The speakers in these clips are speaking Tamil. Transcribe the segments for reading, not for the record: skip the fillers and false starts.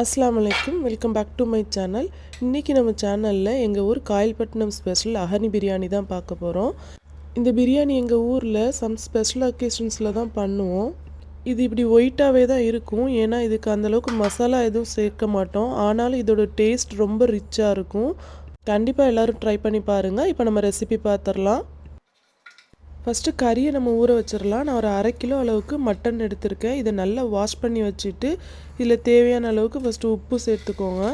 அஸ்ஸலாமு அலைக்கும், welcome back to my channel. இன்றைக்கி நம்ம சேனலில் எங்கள் ஊர் காயல்பட்டினம் ஸ்பெஷல் அஹனி பிரியாணி தான் பார்க்க போகிறோம். இந்த பிரியாணி எங்கள் ஊரில் சம் ஸ்பெஷல் அக்கேஷன்ஸில் தான் பண்ணுவோம். இது இப்படி ஒயிட்டாகவே தான் இருக்கும், ஏன்னா இதுக்கு அந்தளவுக்கு மசாலா எதுவும் சேர்க்க மாட்டோம். ஆனாலும் இதோட டேஸ்ட் ரொம்ப ரிச்சாக இருக்கும். கண்டிப்பாக எல்லோரும் ட்ரை பண்ணி பாருங்கள். இப்போ நம்ம ரெசிபி பார்த்துடலாம். ஃபஸ்ட்டு கறியை நம்ம ஊற வச்சிடலாம். நான் ஒரு 1/2 கிலோ அளவுக்கு மட்டன் எடுத்திருக்கேன். இதை நல்லா வாஷ் பண்ணி வச்சுட்டு இதில் தேவையான அளவுக்கு ஃபஸ்ட்டு உப்பு சேர்த்துக்கோங்க.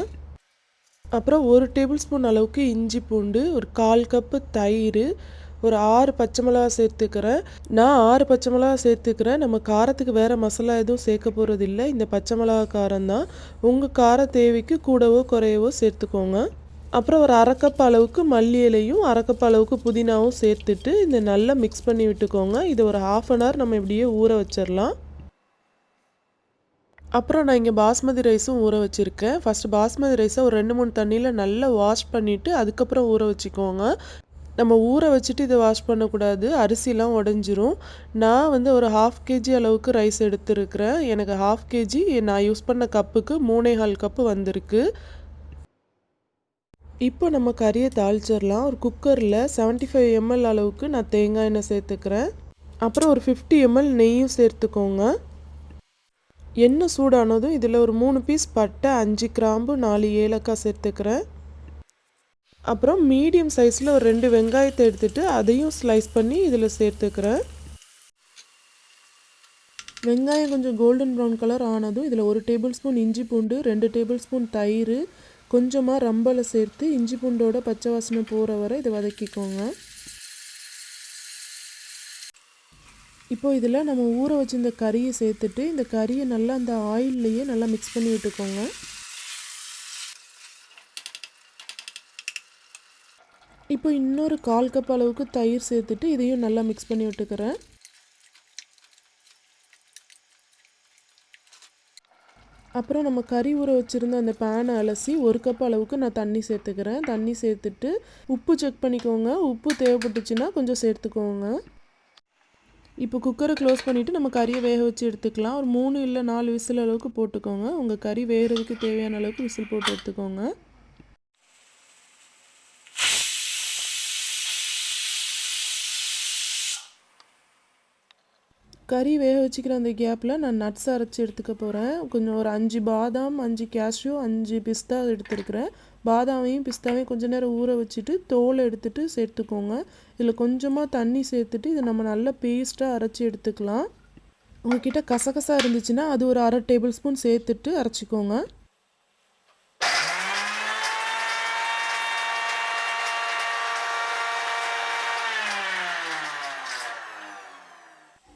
அப்புறம் 1 டேபிள் ஸ்பூன் அளவுக்கு இஞ்சி பூண்டு, ஒரு 1/4 கப்பு தயிர், ஒரு 6 பச்சை மிளகா சேர்த்துக்கிறேன். நான் 6 பச்சை மிளகா சேர்த்துக்கிறேன். நம்ம காரத்துக்கு வேறு மசாலா எதுவும் சேர்க்க போகிறது இல்லை. இந்த பச்சை மிளகா காரம் தான். உங்கள் கார தேவைக்கு கூடவோ குறையவோ சேர்த்துக்கோங்க. அப்புறம் ஒரு 1/2 கப் அளவுக்கு மல்லி இலையும் 1/2 கப் அளவுக்கு புதினாவும் சேர்த்துட்டு இதை நல்லா மிக்ஸ் பண்ணி விட்டுக்கோங்க. இது ஒரு 1/2 அன் ஹவர் நம்ம இப்படியே ஊற வச்சிடலாம். அப்புறம் நான் இங்கே பாஸ்மதி ரைஸும் ஊற வச்சுருக்கேன். ஃபஸ்ட்டு பாஸ்மதி ரைஸை ஒரு 2-3 தண்ணியில் நல்லா வாஷ் பண்ணிவிட்டு அதுக்கப்புறம் ஊற வச்சுக்கோங்க. நம்ம ஊற வச்சுட்டு இதை வாஷ் பண்ணக்கூடாது, அரிசிலாம் உடஞ்சிரும். நான் வந்து ஒரு 1/2 கேஜி அளவுக்கு ரைஸ் எடுத்துருக்கிறேன். எனக்கு 1/2 கேஜி நான் யூஸ் பண்ண கப்புக்கு 3.25 கப்பு வந்திருக்கு. இப்போ நம்ம கறியை தாளிச்சிடலாம். ஒரு குக்கரில் 75 ml அளவுக்கு நான் தேங்காய் எண்ணெய் சேர்த்துக்கிறேன். அப்புறம் ஒரு 50 ml நெய்யும் சேர்த்துக்கோங்க. எண்ணெய் சூடானதும் இதில் ஒரு 3 பீஸ் பட்டை, 5 கிராம்பு, 4 ஏலக்காய் சேர்த்துக்கிறேன். அப்புறம் மீடியம் சைஸில் ஒரு 2 வெங்காயத்தை எடுத்துகிட்டு அதையும் ஸ்லைஸ் பண்ணி இதில் சேர்த்துக்கிறேன். வெங்காயம் கொஞ்சம் கோல்டன் ப்ரௌன் கலர் ஆனதும் இதில் 1 டேபிள் ஸ்பூன் இஞ்சி பூண்டு, 2 டேபிள் ஸ்பூன் தயிர், கொஞ்சமாக ரம்பலை சேர்த்து இஞ்சி பூண்டோட பச்சை வாசனை போகிற வரை இதை வதக்கிக்கோங்க. இப்போ இதில் நம்ம ஊற வச்சிருந்த கறியை சேர்த்துட்டு இந்த கறியை நல்லா அந்த ஆயில்லையே நல்லா மிக்ஸ் பண்ணி விட்டுக்கோங்க. இப்போ இன்னொரு 1/4 கப் அளவுக்கு தயிர் சேர்த்துட்டு இதையும் நல்லா மிக்ஸ் பண்ணி விட்டுக்கிறேன். அப்புறம் நம்ம கறி ஊற வச்சுருந்த அந்த பேனை அலசி 1 கப் அளவுக்கு நான் தண்ணி சேர்த்துக்கிறேன். தண்ணி சேர்த்துட்டு உப்பு செக் பண்ணிக்கோங்க. உப்பு தேவைப்பட்டுச்சுன்னா கொஞ்சம் சேர்த்துக்கோங்க. இப்போ குக்கரை க்ளோஸ் பண்ணிவிட்டு நம்ம கறியை வேக வச்சு எடுத்துக்கலாம். ஒரு 3 இல்லை 4 விசில் அளவுக்கு போட்டுக்கோங்க. உங்கள் கறி வேகிறதுக்கு தேவையான அளவுக்கு விசில் போட்டு எடுத்துக்கோங்க. கறி வேக வச்சுக்கிற அந்த கேப்பில் நான் நட்ஸ் அரைச்சி எடுத்துக்க போகிறேன். கொஞ்சம் ஒரு 5 பாதாம், 5 கேஷ்யூ, 5 பிஸ்தா எடுத்துருக்கிறேன். பாதாமையும் பிஸ்தாவையும் கொஞ்சம் நேரம் ஊற வச்சுட்டு தோலை எடுத்துகிட்டு சேர்த்துக்கோங்க. இதில் கொஞ்சமாக தண்ணி சேர்த்துட்டு இதை நம்ம நல்லா பேஸ்ட்டாக அரைச்சி எடுத்துக்கலாம். உங்கள்கிட்ட கசகசா இருந்துச்சுன்னா அது ஒரு 1/2 டேபிள் ஸ்பூன் சேர்த்துட்டு அரைச்சிக்கோங்க.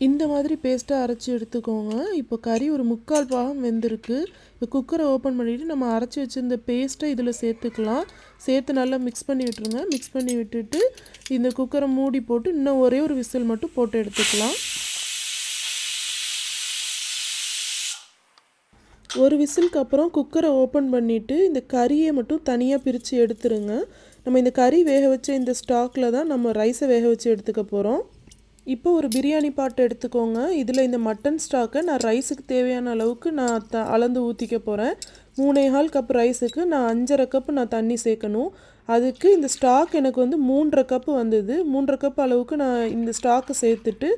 இந்த மாதிரி பேஸ்ட்டாக அரைச்சி எடுத்துக்கோங்க. இப்போ கறி ஒரு 3/4 பாகம் வெந்திருக்கு. இப்போ குக்கரை ஓப்பன் பண்ணிவிட்டு நம்ம அரைச்சி வச்சுருந்த பேஸ்ட்டை இதில் சேர்த்துக்கலாம். சேர்த்து நல்லா மிக்ஸ் பண்ணி விட்டுருங்க. மிக்ஸ் பண்ணி விட்டுட்டு இந்த குக்கரை மூடி போட்டு இன்னும் ஒரே ஒரு விசில் மட்டும் போட்டு எடுத்துக்கலாம். ஒரு விசிலுக்கு அப்புறம் குக்கரை ஓப்பன் பண்ணிவிட்டு இந்த கறியை மட்டும் தனியாக பிரித்து எடுத்துருங்க. நம்ம இந்த கறி வேக வச்ச இந்த ஸ்டாக்கில் தான் நம்ம ரைஸை வேக வச்சு எடுத்துக்க போகிறோம். இப்போ ஒரு பிரியாணி பாட்டு எடுத்துக்கோங்க. இதில் இந்த மட்டன் ஸ்டாக்கை நான் ரைஸுக்கு தேவையான அளவுக்கு நான் அளந்து ஊற்றிக்க போகிறேன். 3.25 கப் ரைஸுக்கு நான் 5.5 கப்பு நான் தண்ணி சேர்க்கணும். அதுக்கு இந்த ஸ்டாக் எனக்கு வந்து 3.5 கப்பு வந்தது. 3.5 கப் அளவுக்கு நான் இந்த ஸ்டாக்கை சேர்த்துட்டு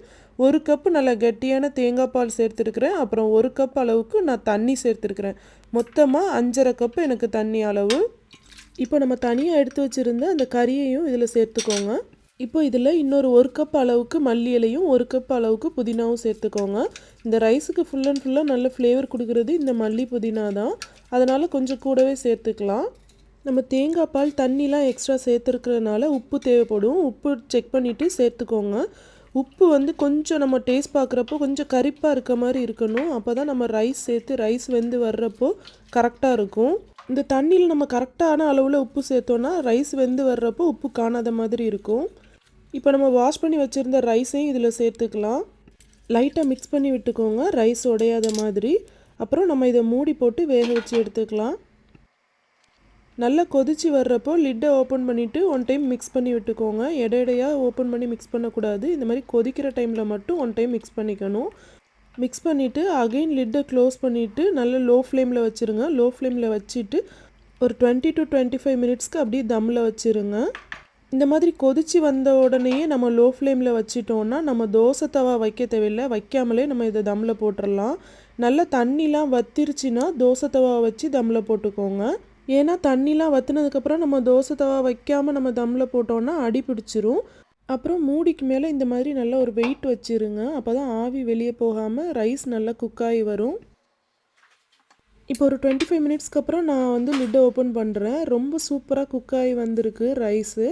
1 கப்பு நல்லா கெட்டியான தேங்காய் பால் சேர்த்துருக்குறேன். அப்புறம் 1 கப் அளவுக்கு நான் தண்ணி சேர்த்துருக்குறேன். மொத்தமாக 5.5 கப்பு எனக்கு தண்ணி அளவு. இப்போ நம்ம தனியாக எடுத்து வச்சுருந்த அந்த கறியையும் இதில் சேர்த்துக்கோங்க. இப்போ இதில் இன்னொரு 1 கப் அளவுக்கு மல்லி இலையும் 1 கப் அளவுக்கு புதினாவும் சேர்த்துக்கோங்க. இந்த ரைஸுக்கு ஃபுல் அண்ட் ஃபுல்லாக நல்ல ஃப்ளேவர் கொடுக்குறது இந்த மல்லி புதினா தான். அதனால் கொஞ்சம் கூடவே சேர்த்துக்கலாம். நம்ம தேங்காய் பால் தண்ணிலாம் எக்ஸ்ட்ரா சேர்த்துருக்கிறதுனால உப்பு தேவைப்படும். உப்பு செக் பண்ணிவிட்டு சேர்த்துக்கோங்க. உப்பு வந்து கொஞ்சம் நம்ம டேஸ்ட் பார்க்குறப்போ கொஞ்சம் கரிப்பாக இருக்க மாதிரி இருக்கணும். அப்போ தான் நம்ம ரைஸ் சேர்த்து ரைஸ் வெந்து வர்றப்போ கரெக்டாக இருக்கும். இந்த தண்ணியில் நம்ம கரெக்டான அளவில் உப்பு சேர்த்தோன்னா ரைஸ் வெந்து வர்றப்போ உப்பு காணாத மாதிரி இருக்கும். இப்போ நம்ம வாஷ் பண்ணி வச்சுருந்த ரைஸையும் இதில் சேர்த்துக்கலாம். லைட்டாக மிக்ஸ் பண்ணி விட்டுக்கோங்க, ரைஸ் உடையாத மாதிரி. அப்புறம் நம்ம இதை மூடி போட்டு வேக வச்சு எடுத்துக்கலாம். நல்லா கொதித்து வர்றப்போ லிட்டை ஓப்பன் பண்ணிவிட்டு 1 டைம் மிக்ஸ் பண்ணி விட்டுக்கோங்க. இடையிடையாக ஓப்பன் பண்ணி மிக்ஸ் பண்ணக்கூடாது. இந்த மாதிரி கொதிக்கிற டைமில் மட்டும் 1 டைம் மிக்ஸ் பண்ணிக்கணும். மிக்ஸ் பண்ணிவிட்டு அகைன் லிட்டை க்ளோஸ் பண்ணிவிட்டு நல்ல லோ ஃப்ளேமில் வச்சுருங்க. லோ ஃப்ளேமில் வச்சுட்டு ஒரு 20 to 25 மினிட்ஸ்க்கு அப்படியே தம்மில் வச்சுருங்க. இந்த மாதிரி கொதித்து வந்த உடனேயே நம்ம லோ ஃப்ளேமில் வச்சிட்டோன்னா நம்ம தோசை தவா வைக்க தேவையில்லை. வைக்காமலே நம்ம இதை தம்மில் போட்டுடலாம். நல்லா தண்ணிலாம் வத்திருச்சுன்னா தோசை தவா வச்சு தம்மில் போட்டுக்கோங்க. ஏன்னா தண்ணிலாம் வற்றினதுக்கப்புறம் நம்ம தோசை தவா வைக்காமல் நம்ம தம்மில் போட்டோன்னா அடி பிடிச்சிரும். அப்புறம் மூடிக்கு மேலே இந்த மாதிரி நல்லா ஒரு வெயிட் வச்சுருங்க. அப்போ தான் ஆவி வெளியே போகாமல் ரைஸ் நல்லா குக்காகி வரும். இப்போ ஒரு 25 மினிட்ஸ்க்கு அப்புறம் நான் லிட்டை ஓப்பன் பண்ணுறேன். ரொம்ப சூப்பராக குக்காகி வந்திருக்கு ரைஸு.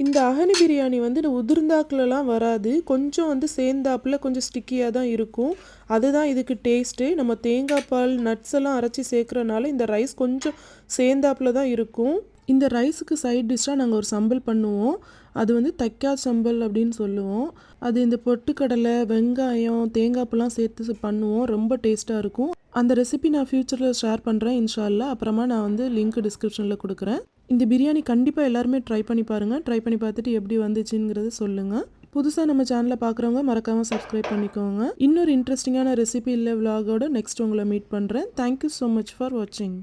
இந்த அகனி பிரியாணி இந்த உதிர்ந்தாக்குலலாம் வராது. கொஞ்சம் சேர்ந்தாப்பில் கொஞ்சம் ஸ்டிக்கியாக தான் இருக்கும். அதுதான் இதுக்கு டேஸ்ட்டு. நம்ம தேங்காய் பால் நட்ஸ் எல்லாம் அரைச்சி சேர்க்குறனால இந்த ரைஸ் கொஞ்சம் சேர்ந்தாப்பில் தான் இருக்கும். இந்த ரைஸுக்கு சைட் டிஷ்ஷாக நாங்கள் ஒரு சம்பல் பண்ணுவோம். அது தைக்காய் சம்பல் அப்படின்னு சொல்லுவோம். அது இந்த பொட்டுக்கடலை, வெங்காயம், தேங்காய்ப்பெல்லாம் சேர்த்து பண்ணுவோம். ரொம்ப டேஸ்ட்டாக இருக்கும். அந்த ரெசிபி நான் ஃப்யூச்சரில் ஷேர் பண்ணுறேன் இன்ஷா அல்லாஹ். அப்புறமா நான் லிங்க் டிஸ்கிரிப்ஷனில் கொடுக்குறேன். இந்த பிரியாணி கண்டிப்பாக எல்லாருமே ட்ரை பண்ணி பாருங்கள். ட்ரை பண்ணி பார்த்துட்டு எப்படி வந்துச்சுங்கிறது சொல்லுங்கள். புதுசாக நம்ம சேனலை பார்க்குறவங்க மறக்காமல் சப்ஸ்கிரைப் பண்ணிக்கோங்க. இன்னொரு இன்ட்ரெஸ்டிங்கான ரெசிபி இல்லை விலாகோட நெக்ஸ்ட் உங்களை மீட் பண்ணுறேன். தேங்க்யூ ஸோ மச் ஃபார் வாட்சிங்.